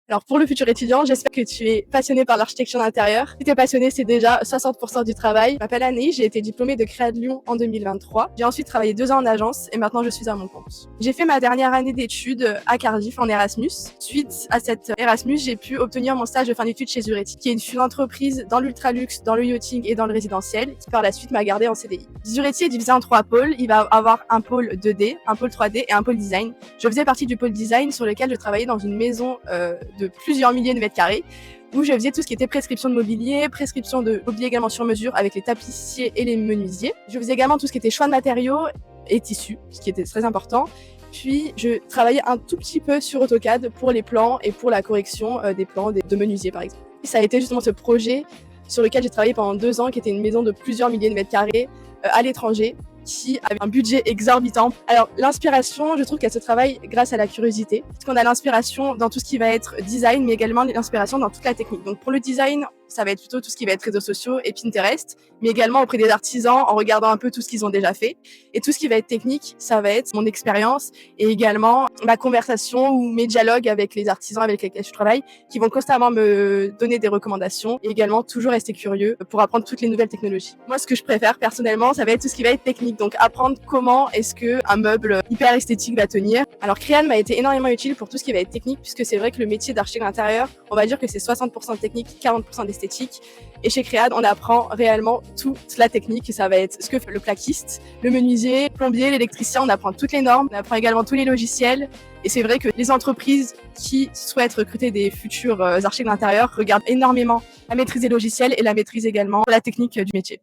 Alors pour le futur étudiant, j'espère que tu es passionné par l'architecture d'intérieur. Si tu es passionné, c'est déjà 60% du travail. Je m'appelle Anaïs, j'ai été diplômée de Créa de Lyon en 2023. J'ai ensuite travaillé 2 ans en agence et maintenant je suis à mon compte. J'ai fait ma dernière année d'études à Cardiff en Erasmus. Suite à cet Erasmus, j'ai pu obtenir mon stage de fin d'études chez Zuretti, qui est une entreprise dans l'ultraluxe, dans le yachting et dans le résidentiel, qui par la suite m'a gardé en CDI. Zuretti est divisé en 3 pôles. Il va avoir un pôle 2D, un pôle 3D et un pôle design. Je faisais partie du pôle design sur lequel je travaillais dans une maison de plusieurs milliers de mètres carrés, où je faisais tout ce qui était prescription de mobilier, prescription de mobilier également sur mesure avec les tapissiers et les menuisiers. Je faisais également tout ce qui était choix de matériaux et tissus, ce qui était très important. Puis je travaillais un tout petit peu sur AutoCAD pour les plans et pour la correction des plans de menuisier par exemple. Et ça a été justement ce projet sur lequel j'ai travaillé pendant 2 ans, qui était une maison de plusieurs milliers de mètres carrés à l'étranger, qui avait un budget exorbitant. Alors l'inspiration, je trouve qu'elle se travaille grâce à la curiosité, parce qu'on a l'inspiration dans tout ce qui va être design, mais également l'inspiration dans toute la technique. Donc pour le design, ça va être plutôt tout ce qui va être réseaux sociaux et Pinterest, mais également auprès des artisans en regardant un peu tout ce qu'ils ont déjà fait. Et tout ce qui va être technique, ça va être mon expérience et également ma conversation ou mes dialogues avec les artisans avec lesquels je travaille, qui vont constamment me donner des recommandations et également toujours rester curieux pour apprendre toutes les nouvelles technologies. Moi, ce que je préfère personnellement, ça va être tout ce qui va être technique. Donc apprendre comment est-ce que un meuble hyper esthétique va tenir. Alors Créan m'a été énormément utile pour tout ce qui va être technique, puisque c'est vrai que le métier d'architecte d'intérieur, on va dire que c'est 60% de technique, 40% d'esthétique. Et chez Créad, on apprend réellement toute la technique. Ça va être ce que fait le plaquiste, le menuisier, le plombier, l'électricien. On apprend toutes les normes, on apprend également tous les logiciels. Et c'est vrai que les entreprises qui souhaitent recruter des futurs architectes d'intérieur regardent énormément la maîtrise des logiciels et la maîtrise également de la technique du métier.